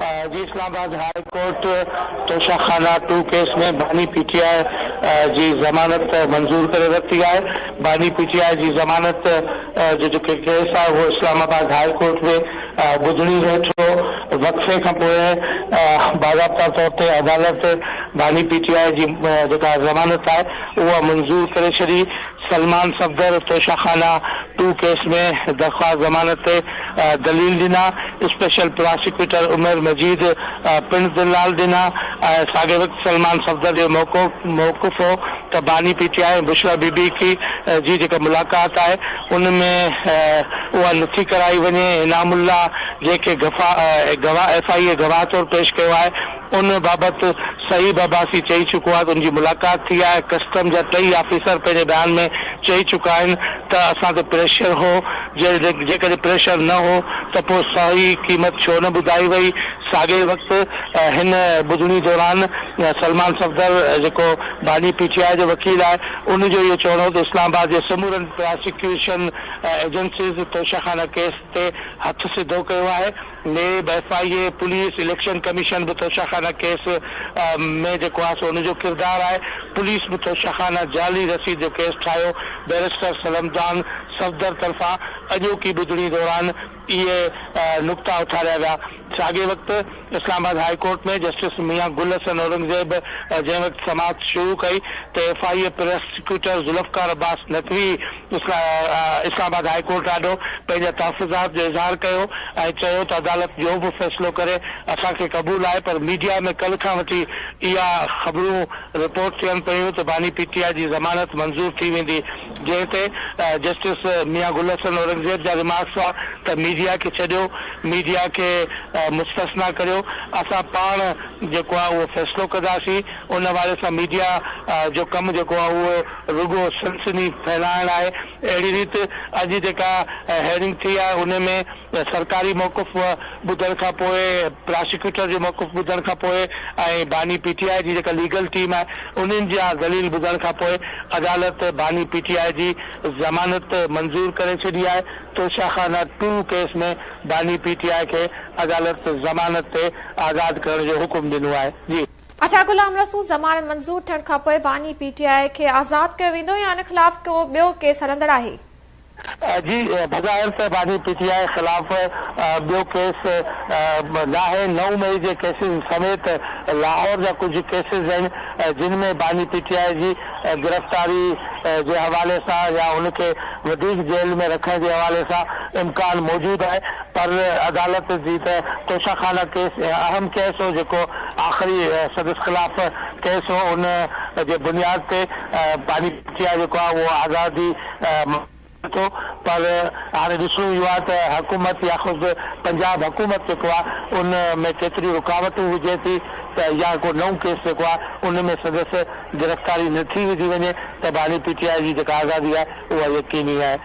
जी Islamabad high court Toshakhana 2 case में बानी PTI जी ज़मानत मंजूर करे वरिती आहे। बानी पीटीआई जी ज़मानत जो केस आहे वो इस्लामाबाद हाई कोर्ट में ॿुधणी वेठो। वक़्फ़े खां पोइ बाज़ाब्ता तौर ते अदालत बानी पीटीआई जी जेका ज़मानत आहे उहा मंजूर करे छॾी। सलमान सफदर तोशाखाना 2 केस में दरख़्वास्त ज़मानत ते दलील ॾिना। स्पेशल प्रोसिक्यूटर उमर मजीद पिंड दिलाल ॾिना। साॻे वक़्तु सलमान सफदर जो मौक़ुफ़ हो त बानी पीटीआई बुशरा बीबी जी जेका मुलाक़ात आहे उनमें उहा नथी कराई वञे। इनामुल्ला जेके FIA गवाह तौर पेश कयो आहे उन बाबति सईद अब्बासी चई चुको आहे त उनजी मुलाक़ात थी आहे। कस्टम जा 3 ऑफिसर पंहिंजे बयान में चई चुका आहिनि त असां ते प्रेशर हो, जेकॾहिं प्रेशर न हो त पोइ सही क़ीमत छो न ॿुधाई वई। साॻे वक़्तु हिन ॿुधणी दौरान सलमान सफदर जेको बानी पीटीआई जो वकील आहे उनजो इहो चवणो त इस्लामाबाद जे समूरनि प्रोसिक्यूशन एजेंसीज़ तोशाखाना केस ते हथ सिधो कयो आहे। नेब FIA पुलिस इलेक्शन कमीशन बि तोशाखाना केस में जेको आहे सो उनजो किरदारु आहे। पुलिस बि तोशाखाना जाली रसीद जो केस ठाहियो। बैरिस्टर सलमजान सफदर तरफ़ां अॼोकी ॿुधणी दौरान इहे नुक़्ता उथारिया विया। साॻे वक़्तु इस्लामाबाद हाई कोर्ट में जस्टिस मियां गुल हसन औरंगज़ेब जंहिं वक़्तु समाअत शुरू कई त FIA prosecutor Zulfiqar Abbas Naqvi Islamabad high court ॾाढो पंहिंजा तहफ़ुज़ात जो इज़हार कयो ऐं चयो त अदालत जो बि फ़ैसिलो करे असांखे क़बूल आहे। पर मीडिया में कल्ह खां वठी इहा ख़बरूं रिपोर्ट थियनि पियूं त बानी पीटीआई जी ज़मानत मंज़ूर थी वेंदी, जंहिं ते जस्टिस मियां गुल हसन औरंगज़ेब जा रिमार्क्स हुआ त मीडिया खे छॾियो, मीडिया खे मुस्तस्ना करियो, असां पाण जेको आहे उहो फ़ैसिलो कंदासीं। उन वारे सां मीडिया जो कमु जेको आहे उहो रुगो सनसनी फैलाइण आहे। अहिड़ी रीति अॼु जेका हेयरिंग थी आहे उन में सरकारी मौक़ुफ़ ॿुधण खां पोइ, प्रोसिक्यूटर जो मौक़ुफ़ ॿुधण खां पोइ ऐं बानी पीटीआई जी जेका लीगल टीम आहे उन्हनि जा दलील ॿुधण खां पोइ अदालत बानी पीटीआई जी ज़मानत मंज़ूर करे छॾी आहे। तोशाखाना 2 केस में बानी पीटीआई खे अदालत ज़मानत ते आज़ाद करण जो हुकुम ॾिनो आहे। जी अच्छा, गुलाम रसूल, ज़मानत मंज़ूर थियण खां पोइ बानी पीटीआई खे आज़ाद कयो वेंदो या इन ख़िलाफ़ को ॿियो केस हलंदड़ आहे? जी बज़ाहिर त बानी पीटीआई ख़िलाफ़ ॿियो केस न आहे। 9 मई जे केसिस समेत लाहौर जा कुझु केसिस आहिनि जिन में बानी पीटीआई जी गिरफ़्तारी जे हवाले सां या उनखे वधीक जेल में रखण जे हवाले सां इम्कान मौजूदु आहे। पर अदालत जी त तोशाखाना केस अहम केस हो जेको आख़िरी सदस्य ख़िलाफ़ केस हो, उन जे बुनियाद ते बानी पीटीआई जेको आहे उहो आज़ादी तो। पर हाणे ॾिसूं इहो आहे त हुकूमत या ख़ुदि पंजाब हुकूमत जेको आहे उन में केतिरी रुकावटूं हुजे थी त या को नओं केस जेको आहे उन में सदस्य गिरफ़्तारी न थी विझी वञे त बानी पीटीआई जी जेका आज़ादी आहे उहा यकीनी आहे।